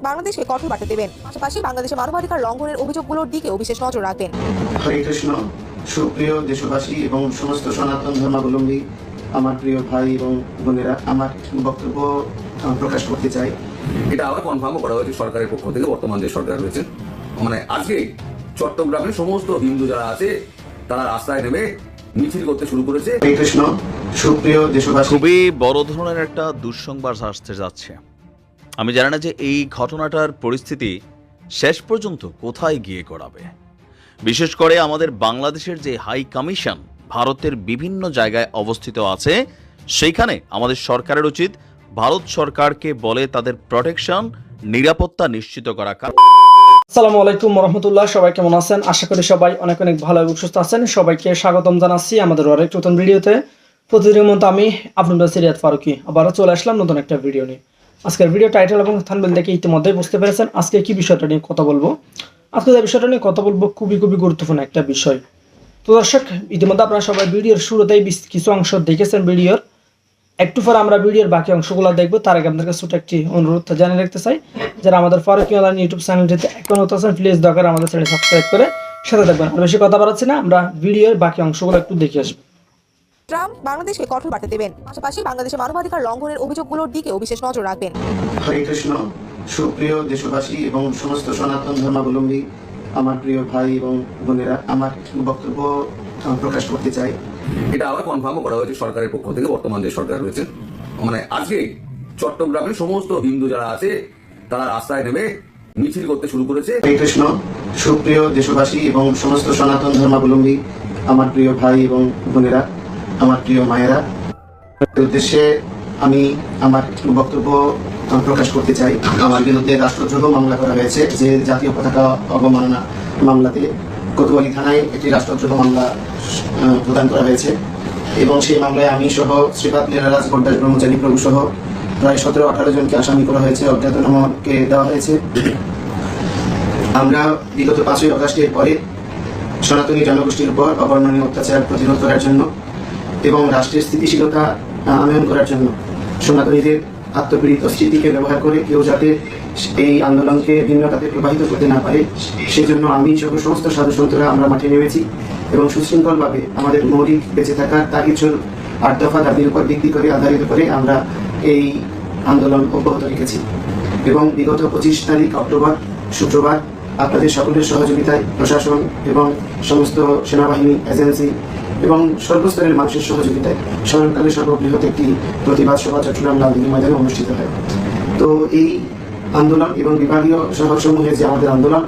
বাংলাদেশকে কঠোর বার্তা দেবেন, পাশাপাশি বাংলাদেশে মানবাধিকার লঙ্ঘনের অভিযোগগুলোর দিকেও বিশেষ নজর রাখবেন। হরে কৃষ্ণ। সুপ্রিয় দেশবাসী এবং সমস্ত সনাতন ধর্মাবলম্বী আমার প্রিয় ভাই এবং বোনেরা, আমার বক্তব্য প্রকাশ করতে চাই। এটা আবার কনফার্মও করা হয়েছে সরকারের পক্ষ থেকে। বর্তমান যে সরকার রয়েছে, মানে আজকে চট্টগ্রামের সমস্ত হিন্দু যারা আছে তারা রাস্তায় নেমে মিছিল করতে শুরু করেছে। হরে কৃষ্ণ। সুপ্রিয় দেশবাসী, খুবই বড় ধরনের একটা দুঃসংবাদ আসতে যাচ্ছে। আমি জানি না যে এই ঘটনাটার পরিস্থিতি শেষ পর্যন্ত কোথায় গিয়ে গড়াবে। বিশেষ করে আমাদের বাংলাদেশের যে হাই কমিশন ভারতের বিভিন্ন জায়গায় অবস্থিত আছে, সেইখানে আমাদের সরকারের উচিত ভারত সরকারকে বলে তাদের প্রোটেকশন, নিরাপত্তা নিশ্চিত করা। আসসালামু আলাইকুম রহমতুল্লাহ। সবাই কেমন আছেন? আশা করি সবাই অনেক অনেক ভালো এবং সুস্থ আছেন। সবাইকে স্বাগতম জানাচ্ছি আমাদের আরেক নতুন ভিডিওতে। প্রতিদিনের মতো আমি আপনাদের সিরিয়াত ফারুকি আবারও চলে আসলাম নতুন একটা ভিডিও নিয়ে। আজকের ভিডিও টাইটেল এবং থাম্বনেল দেখে ইতিমধ্যেই বুঝতে পেরেছেন আজকে কি বিষয়টা নিয়ে কথা বলবো। আজকে যে বিষয়টা নিয়ে কথা বলবো খুবই গুরুত্বপূর্ণ একটা বিষয়। তো দর্শক, ইতিমধ্যে আপনারা সবাই ভিডিওর শুরুতেই কিছু অংশ দেখেছেন ভিডিওর। একটু পর আমরা ভিডিওর বাকি অংশগুলো দেখবো। তার আগে আপনাদের ছোট একটি অনুরোধ জানিয়ে রাখতে চাই, যারা আমাদের ফারুকি অনলাইন ইউটিউব চ্যানেলটিতে এখন হতে আছেন, প্লিজ দয়া করে আমাদের চ্যানেল সাবস্ক্রাইব করে সাথে থাকবেন। আর বেশি কথা বাড়াচ্ছি না, আমরা ভিডিওর বাকি অংশগুলো একটু দেখে আসবো। ট্রাম্প বাংলাদেশকে কঠোর বার্তা দেবেন, পাশাপাশি বাংলাদেশে মানবাধিকার লঙ্ঘনের অভিযোগগুলোর দিকেও বিশেষ নজর রাখবেন। হরে কৃষ্ণ। সুপ্রিয় দেশবাসী এবং সমস্ত সনাতন ধর্মাবলম্বী আমার প্রিয় ভাই এবং বোনেরা, আমার বক্তব্য প্রকাশ করতে চাই। এটা আবার কনফার্মও করা হয়েছে সরকারের পক্ষ থেকে। বর্তমান যে সরকার রয়েছে, মানে আজকে চট্টগ্রামের সমস্ত হিন্দু যারা আছে তারা রাস্তায় নেমে মিছিল করতে শুরু করেছে। হরে কৃষ্ণ। সুপ্রিয় দেশবাসী এবং সমস্ত সনাতন ধর্মাবলম্বী আমার প্রিয় ভাই এবং বোনেরা, আমার প্রিয় মায়েরা, উদ্দেশ্যে আমি আমার বক্তব্য প্রকাশ করতে চাই। আমার বিরুদ্ধে রাষ্ট্রদ্রোহ মামলা করা হয়েছে, যে জাতীয় পতাকা অবমাননা মামলাতে কোতোয়ালি থানায় একটি রাষ্ট্রদ্রোহ মামলা প্রদান করা হয়েছে এবং সেই মামলায় আমি সহ শ্রীপাদ লীলারাজ গোড্ডাস ব্রহ্মচারী প্রভু সহ প্রায় 17-18 জনকে আসামি করা হয়েছে, অজ্ঞাতনামাকে দেওয়া হয়েছে। আমরা বিগত 5ই আগস্টের পরে সনাতনী জনগোষ্ঠীর উপর অবর্ণনীয় অত্যাচার প্রতিরোধ করার জন্য এবং রাষ্ট্রের স্থিতিশীলতা আনয়ন করার জন্য সনাতনীদের আত্মপীড়িত স্মৃতিকে ব্যবহার করে কেউ যাতে এই আন্দোলনকে ভিন্ন খাতে প্রবাহিত করতে না পারে, সেজন্য আমি সহ সমস্ত সাধু সন্তরা আমরা মাঠে নেমেছি এবং সুশৃঙ্খলভাবে আমাদের মৌলিক বেঁচে থাকার তাগিদ 8 দফা দাবির উপর ভিত্তি করে আধারিত করে আমরা এই আন্দোলন অব্যাহত রেখেছি। এবং বিগত 25 তারিখ অক্টোবর শুক্রবার আপনাদের সকলের সহযোগিতায় প্রশাসন এবং সমস্ত সেনাবাহিনী এজেন্সি এবং সর্বস্তরের মানুষের সহযোগিতায় স্মরণকালে সর্ববৃহৎ একটি প্রতিবাদ সভা চট্টগ্রাম লালদিঘি ময়দানে অনুষ্ঠিত হয়। তো এই আন্দোলন এবং বিভাগীয় শহরসমূহে যে আমাদের আন্দোলন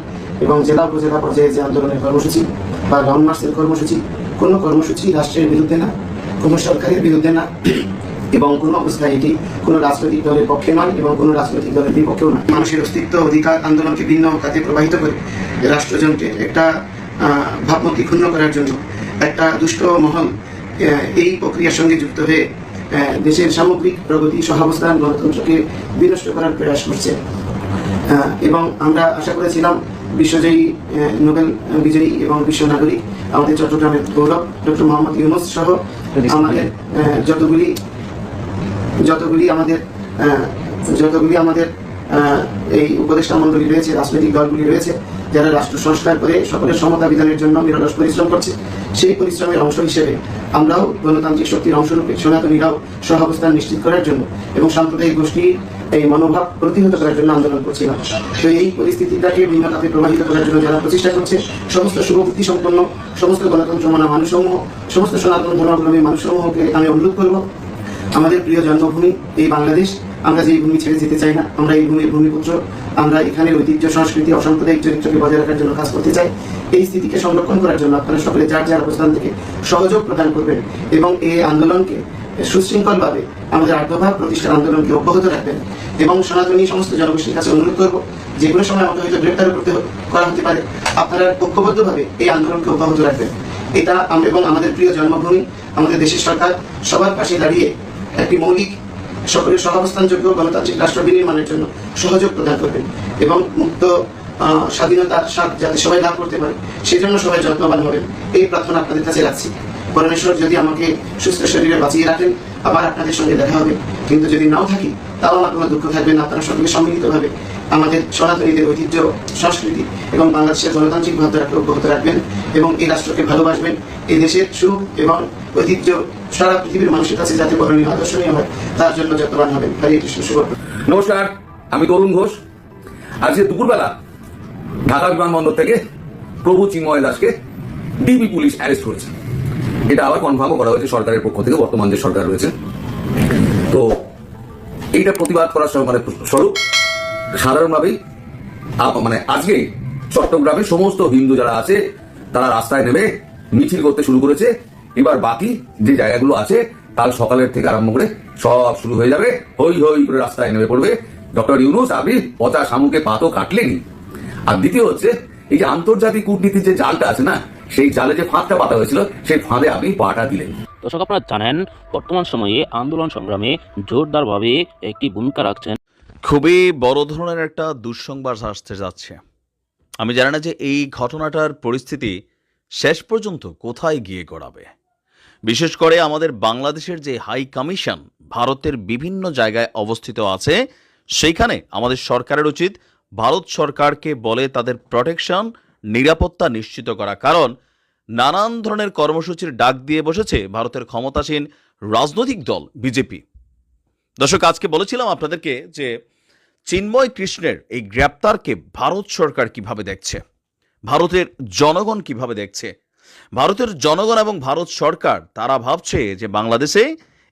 এবং জেলা উপজেলা পর্যায়ে যে আন্দোলনের কর্মসূচি বা গ্রাউন্ড মার্চের কর্মসূচি, কোনো কর্মসূচি রাষ্ট্রের বিরুদ্ধে না, কোনো সরকারের বিরুদ্ধে না এবং কোনো অবস্থায় এটি কোনো রাজনৈতিক দলের পক্ষে নয় এবং কোনো রাজনৈতিক দলের বিপক্ষেও নয়। মানুষের অস্তিত্ব অধিকার আন্দোলনকে ভিন্ন খাতে প্রবাহিত করে রাষ্ট্রযন্ত্রের একটা ভাবমূর্তি ক্ষুণ্ণ করার জন্য একটা দুষ্ট মহল এই প্রক্রিয়ার সঙ্গে যুক্ত হয়ে দেশের সামগ্রিক প্রগতি, সহাবস্থান, গণতন্ত্রকে বিনষ্ট করার প্রয়াস করছে। এবং আমরা আশা করেছিলাম বিশ্বজয়ী নোবেল বিজয়ী এবং বিশ্ব নাগরিক আমাদের চট্টগ্রামের গৌরব ডক্টর মোহাম্মদ ইউনূস সহ আমাদের যতগুলি আমাদের এই উপদেষ্টা মণ্ডলী রয়েছে, রাজনৈতিক দলগুলি রয়েছে, যারা রাষ্ট্র সংস্কার করে সকলের সমতা বিধানের জন্য নিরলস পরিশ্রম করছে, সেই পরিশ্রমের অংশ হিসেবে আমরাও গণতান্ত্রিক শক্তির অংশরূপে সনাতনীরাও সহাবস্থান নিশ্চিত করার জন্য এবং সাম্প্রদায়িক গোষ্ঠীর এই মনোভাব প্রতিহত করার জন্য আন্দোলন করছিলাম। তো এই পরিস্থিতিটাকে ভিন্ন খাতে প্রবাহিত করার জন্য যারা প্রচেষ্টা করছে, সমস্ত শুভবুদ্ধি সম্পন্ন সমস্ত গণতন্ত্র মানা মানুষসমূহ, সমস্ত সনাতন ধর্মাবলম্বী মানুষসমূহকে আমি অনুরোধ করব, আমাদের প্রিয় জন্মভূমি এই বাংলাদেশ, আমরা যে ভূমি ছেড়ে যেতে চাই না, আমরা এই ভূমির ভূমিপুত্র, আমরা এখানের ঐতিহ্য, সংস্কৃতি, অসাম্প্রদায়িক চরিত্রকে বজায় রাখার জন্য কাজ করতে চাই। এই স্থিতিকে সংরক্ষণ করার জন্য আপনারা সকলে যার যার অবস্থান থেকে সহযোগ প্রদান করবেন এবং এই আন্দোলনকে সুশৃঙ্খলভাবে আমাদের 8 দফা প্রতিষ্ঠার আন্দোলনকে অব্যাহত রাখবেন। এবং সনাতনী সমস্ত জনগোষ্ঠীর কাছে অনুরোধ করব, যে কোনো সময় আমাকে হয়তো গ্রেপ্তার করা হতে পারে, আপনারা ঐক্যবদ্ধভাবে এই আন্দোলনকে অব্যাহত রাখবেন। এটা এবং আমাদের প্রিয় জন্মভূমি, আমাদের দেশের সরকার সবার পাশে দাঁড়িয়ে একটি মৌলিক সকলের সহাবস্থানযোগ্য গণতান্ত্রিক রাষ্ট্র বিনির্মাণের জন্য সহযোগ প্রদান করবেন এবং মুক্ত স্বাধীনতার স্বাদ যাতে সবাই লাভ করতে পারে সেজন্য সবাই যত্নবান হবেন, এই প্রার্থনা আপনাদের কাছে রাখছি। পরমেশ্বর যদি আমাকে সুস্থ শরীরে বাঁচিয়ে রাখেন, আবার আপনাদের সঙ্গে দেখা হবে, কিন্তু যদি নাও থাকি তাও আমার কোনো দুঃখ থাকবে না। আপনারা সকলে সম্মিলিতভাবে আমাদের সনাতনীদের ঐতিহ্য, সংস্কৃতি এবং বাংলাদেশের গণতান্ত্রিক ভাবধারাকে অব্যাহত রাখবেন এবং এই রাষ্ট্রকে ভালোবাসবেন। এই দেশের সুখ এবং ঐতিহ্য সারা পৃথিবীর মানুষের কাছে যাতে বরণীয় আদর্শনীয় হয়, তার জন্য যত্নবান হবেন। হরে কৃষ্ণ। শুভ। নমস্কার, আমি তরুণ ঘোষ। আজকে দুপুরবেলা ঢাকা বিমানবন্দর থেকে প্রভু চিন্ময় দাসকে ডিবি পুলিশ অ্যারেস্ট করেছে। এটা আবার কনফার্মও করা হয়েছে সরকারের পক্ষ থেকে, বর্তমান যে সরকার রয়েছে। তো এইটা প্রতিবাদ করার মানে স্বরূপ সাধারণভাবেই আজকে চট্টগ্রামে সমস্ত হিন্দু যারা আছে তারা রাস্তায় নেমে মিছিল করতে শুরু করেছে। এবার বাকি যে জায়গাগুলো আছে কাল সকালের থেকে আরম্ভ করে সব শুরু হয়ে যাবে, হই হই করে রাস্তায় নেমে পড়বে। ডক্টর ইউনূস, আপনি পচা শামুকে পাতও কাটলেনি। আর দ্বিতীয় হচ্ছে, এই যে আন্তর্জাতিক কূটনীতির যে জালটা আছে না, সেই জালে যে ফাঁদটা পাতা হয়েছিল, সেই ফাঁদে আপনি পাটা দিলেন। দর্শক, আপনারা জানেন বর্তমান সময়ে আন্দোলন সংগ্রামে জোরদারভাবে একটি ভূমিকা রাখছেন। খুবই বড় ধরনের একটা দুঃসংবাদ আসতে যাচ্ছে। আমি জানি না যে এই ঘটনাটার পরিস্থিতি শেষ পর্যন্ত কোথায় গিয়ে গড়াবে। বিশেষ করে আমাদের বাংলাদেশের যে হাই কমিশন ভারতের বিভিন্ন জায়গায় অবস্থিত আছে, সেইখানে আমাদের সরকারের উচিত ভারত সরকারকে বলে তাদের প্রোটেকশন, নিরাপত্তা নিশ্চিত করা। কারণ নানান ধরনের কর্মসূচির ডাক দিয়ে বসেছে ভারতের ক্ষমতাসীন রাজনৈতিক দল বিজেপি। দর্শক, আজকে বলেছিলাম আপনাদেরকে যে চিন্ময় কৃষ্ণের এই গ্রেপ্তারকে ভারত সরকার কিভাবে দেখছে, ভারতের জনগণ কিভাবে দেখছে। ভারতের জনগণ এবং ভারত সরকার তারা ভাবছে যে বাংলাদেশে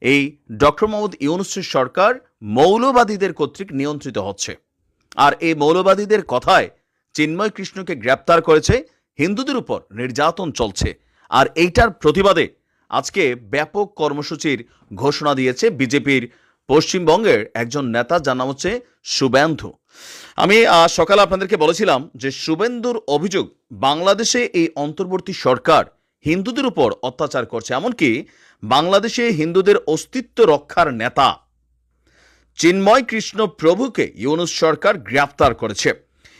এই ডক্টর মোহাম্মদ ইউনূসের সরকার মৌলবাদীদের কর্তৃক নিয়ন্ত্রিত হচ্ছে। আর এই মৌলবাদীদের কথায় চিন্ময় কৃষ্ণকে গ্রেপ্তার করেছে, হিন্দুদের উপর নির্যাতন চলছে। আর এইটার প্রতিবাদে আজকে ব্যাপক কর্মসূচির ঘোষণা দিয়েছে বিজেপির পশ্চিমবঙ্গের একজন নেতা, যার নাম হচ্ছে শুভেন্দু। আমি সকালে আপনাদেরকে বলেছিলাম যে শুভেন্দুর অভিযোগ বাংলাদেশে এই অন্তর্বর্তী সরকার হিন্দুদের উপর অত্যাচার করছে। এমনকি বাংলাদেশে হিন্দুদের অস্তিত্ব রক্ষার নেতা চিন্ময় কৃষ্ণ প্রভুকে ইউনূস সরকার গ্রেপ্তার করেছে।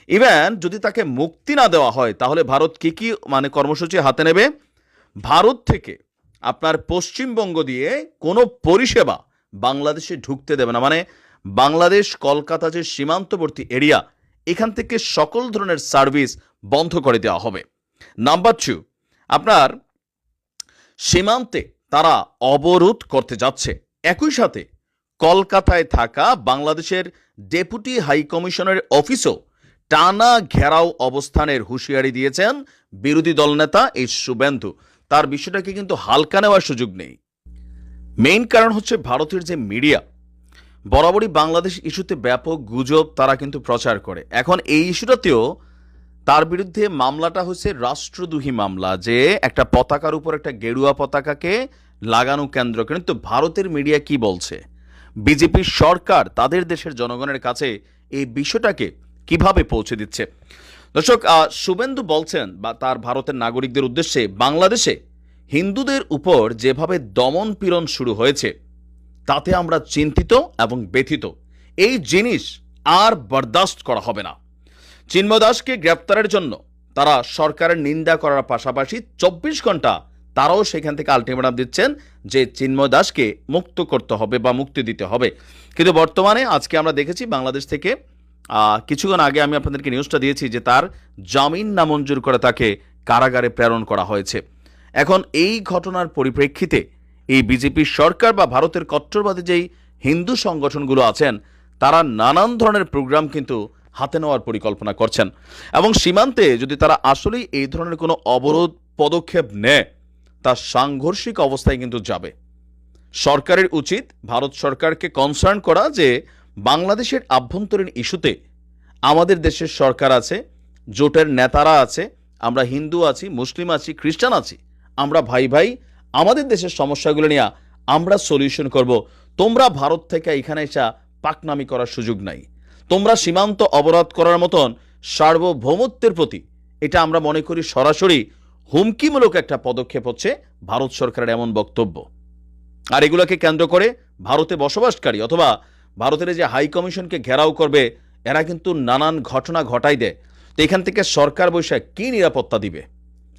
ইভেন যদি তাকে মুক্তি না দেওয়া হয় তাহলে ভারত কি কি কর্মসূচি হাতে নেবে। ভারত থেকে আপনার পশ্চিমবঙ্গ দিয়ে কোনো পরিষেবা বাংলাদেশে ঢুকতে দেবে না। বাংলাদেশ কলকাতা যে সীমান্তবর্তী এরিয়া, এখান থেকে সকল ধরনের সার্ভিস বন্ধ করে দেওয়া হবে। নাম্বার 2, আপনার সীমান্তে তারা অবরোধ করতে যাচ্ছে। একই সাথে কলকাতায় থাকা বাংলাদেশের ডেপুটি হাই কমিশনের অফিসও টানা ঘেরাও অবস্থানের হুঁশিয়ারি দিয়েছেন বিরোধী দলনেতা এই শুভেন্দু। তার বিষয়টাকে কিন্তু হালকা নেওয়ার সুযোগ নেই। মেইন কারণ হচ্ছে ভারতের যে মিডিয়া বরাবরই বাংলাদেশ ইস্যুতে ব্যাপক গুজব তারা কিন্তু প্রচার করে। এখন এই ইস্যুটাতেও তার বিরুদ্ধে মামলাটা হচ্ছে রাষ্ট্রদ্রোহী মামলা, যে একটা পতাকার উপর একটা গেরুয়া পতাকাকে লাগানো কেন্দ্র। কিন্তু ভারতের মিডিয়া কি বলছে, বিজেপির সরকার তাদের দেশের জনগণের কাছে এই বিষয়টাকে কিভাবে পৌঁছে দিচ্ছে। দর্শক, শুভেন্দু বলছেন বা তার ভারতের নাগরিকদের উদ্দেশ্যে, বাংলাদেশে হিন্দুদের উপর যেভাবে দমন পীড়ন শুরু হয়েছে তাতে আমরা চিন্তিত এবং ব্যথিত। এই জিনিস আর বরদাস্ত করা হবে না। চিন্ময় দাসকে গ্রেপ্তারের জন্য তারা সরকারের নিন্দা করার পাশাপাশি 24 ঘন্টা তারাও সেখান থেকে আলটিমেটাম দিচ্ছেন যে চিন্ময় দাসকে মুক্ত করতে হবে বা মুক্তি দিতে হবে। কিন্তু বর্তমানে আজকে আমরা দেখেছি বাংলাদেশ থেকে কিছুক্ষণ আগে আমি আপনাদেরকে নিউজটা দিয়েছি যে তার জামিন নামঞ্জুর করে তাকে কারাগারে প্রেরণ করা হয়েছে। এখন এই ঘটনার পরিপ্রেক্ষিতে এই বিজেপির সরকার বা ভারতের কট্টরবাদী যেই হিন্দু সংগঠনগুলো আছেন তারা নানান ধরনের প্রোগ্রাম কিন্তু হাতে নেওয়ার পরিকল্পনা করছেন। এবং সীমান্তে যদি তারা আসলেই এই ধরনের কোনো অবরোধ পদক্ষেপ নেয়, তা সাংঘর্ষিক অবস্থায় কিন্তু যাবে। সরকারের উচিত ভারত সরকারকে কনসার্ন করা যে বাংলাদেশের আভ্যন্তরীণ ইস্যুতে আমাদের দেশের সরকার আছে, জোটের নেতারা আছে, আমরা হিন্দু আছি, মুসলিম আছি, খ্রিস্টান আছি, আমরা ভাই ভাই, আমাদের দেশের সমস্যাগুলো নিয়ে আমরা সলিউশন করব। তোমরা ভারত থেকে এখানে এসে পাকনামি করার সুযোগ নাই। তোমরা সীমান্ত অবরোধ করার মতন সার্বভৌমত্বের প্রতি এটা আমরা মনে করি সরাসরি হুমকিমূলক একটা পদক্ষেপ হচ্ছে ভারত সরকারের এমন বক্তব্য। আর এগুলোকে কেন্দ্র করে ভারতে বসবাসকারী অথবা ভারতের যে হাই কমিশনকে ঘেরাও করবে, এরা কিন্তু নানান ঘটনা ঘটাই দেয়। তো এখান থেকে সরকার বৈশাখ কি নিরাপত্তা দিবে?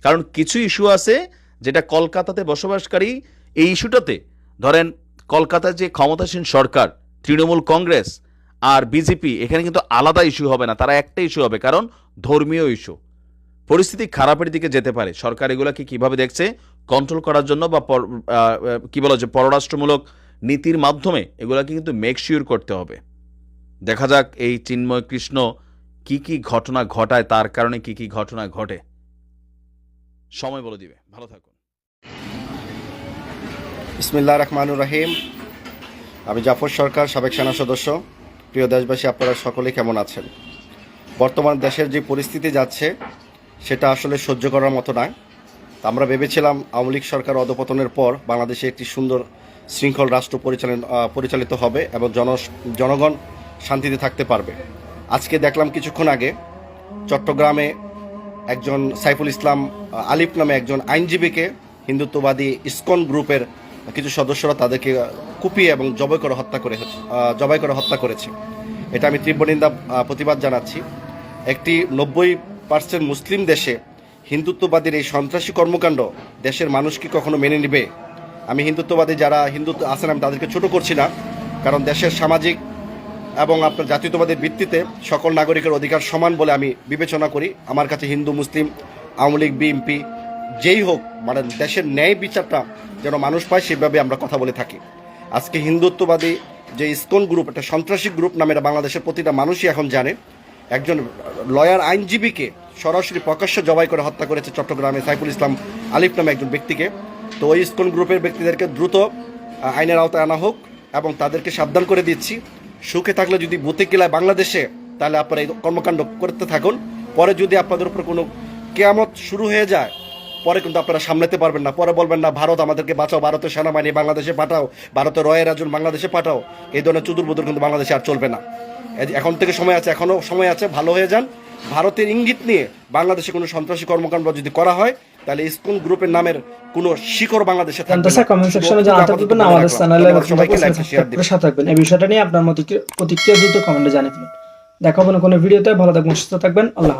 কারণ কিছু ইস্যু আছে যেটা কলকাতাতে বসবাসকারী, এই ইস্যুটাতে ধরেন কলকাতার যে ক্ষমতাসীন সরকার তৃণমূল কংগ্রেস আর বিজেপি, এখানে কিন্তু আলাদা ইস্যু হবে না, তারা একটা ইস্যু হবে, কারণ ধর্মীয় ইস্যু। পরিস্থিতি খারাপের দিকে যেতে পারে। সরকার এগুলাকে কিভাবে দেখছে কন্ট্রোল করার জন্য বা কি বলা যে পররাষ্ট্রমূলক নীতির মাধ্যমে এগুলাকে কিন্তু মেক শিওর করতে হবে। দেখা যাক এই চিন্ময় কৃষ্ণ কি কি ঘটনা ঘটায়, তার কারণে কি কি ঘটনা ঘটে, সময় বলে দিবে। ভালো থাকুন। বিসমিল্লাহির রহমানির রহিম। আমি জাফর সরকার, সাবেক সেনা সদস্য। প্রিয় দেশবাসী, আপনারা সকলে কেমন আছেন? বর্তমান দেশের যে পরিস্থিতি যাচ্ছে সেটা আসলে সহ্য করার মতো নয়। আমরা ভেবেছিলাম আওয়ামী লীগ সরকার অধপতনের পর বাংলাদেশে একটি সুন্দর শৃঙ্খল রাষ্ট্র পরিচালিত হবে এবং জনগণ শান্তিতে থাকতে পারবে। আজকে দেখলাম কিছুক্ষণ আগে চট্টগ্রামে একজন সাইফুল ইসলাম আলিফ নামে একজন আইনজীবীকে হিন্দুত্ববাদী ইসকন গ্রুপের কিছু সদস্যরা তাদেরকে কুপিয়ে এবং জবাই করে হত্যা করেছে। এটা আমি তীব্র নিন্দা প্রতিবাদ জানাচ্ছি। একটি 90% মুসলিম দেশে হিন্দুত্ববাদীর এই সন্ত্রাসী কর্মকাণ্ড দেশের মানুষ কি কখনো মেনে নেবে? আমি হিন্দুত্ববাদী যারা হিন্দুত্ব আছেন আমি তাদেরকে ছোট করছি না, কারণ দেশের সামাজিক এবং আপনার জাতীয়তাবাদের ভিত্তিতে সকল নাগরিকের অধিকার সমান বলে আমি বিবেচনা করি। আমার কাছে হিন্দু, মুসলিম, আওয়ামী লীগ, বিএনপি যেই হোক, মানে দেশের ন্যায় বিচারটা যেন মানুষ পায় সেভাবে আমরা কথা বলে থাকি। আজকে হিন্দুত্ববাদী যে ইসকন গ্রুপ, একটা সন্ত্রাসী গ্রুপ নামে বাংলাদেশের প্রতিটা মানুষই এখন জানে। একজন লয়ার আইনজীবীকে সরাসরি প্রকাশ্যে জবাই করে হত্যা করেছে চট্টগ্রামে সাইফুল ইসলাম আলিফ নামে একজন ব্যক্তিকে। তো ওই ইসকন গ্রুপের ব্যক্তিদেরকে দ্রুত আইনের আওতায় আনা হোক এবং তাদেরকে সাবধান করে দিচ্ছি, সুখে থাকলে যদি বুতে কিলায় বাংলাদেশে, তাহলে আপনারা এই কর্মকাণ্ড করতে থাকুন। পরে যদি আপনাদের উপর কোনো কেয়ামত শুরু হয়ে যায়, পরে কিন্তু আপনারা সামলাতে পারবেন না। পরে বলবেন না ভারত আমাদেরকে বাঁচাও, ভারতের সেনাবাহিনী বাংলাদেশে পাঠাও, ভারতের রয়ের একজন বাংলাদেশে পাঠাও। এই ধরনের চুদুরবুদুর কিন্তু বাংলাদেশে আর চলবে না। এখন থেকে সময় আছে, এখনও সময় আছে, ভালো হয়ে যান। ভারতের ইঙ্গিত নিয়ে বাংলাদেশে কোনো সন্ত্রাসী কর্মকাণ্ড যদি করা হয়, তাহলে ইসকন গ্রুপের নামের কোনো শিকড় বাংলাদেশে থাকবে না। কমেন্ট সেকশনে জানাতে পারবেন, আমাদের চ্যানেলে সাবস্ক্রাইব করবেন। এই বিষয়টা নিয়ে আপনার প্রতিক্রিয়া দ্রুত কমেন্টে জানিয়ে ফেলুন। দেখা হবে কোনো ভিডিওতে। ভালো থাকবেন, সুস্থ থাকবেন। আল্লাহ হাফেজ।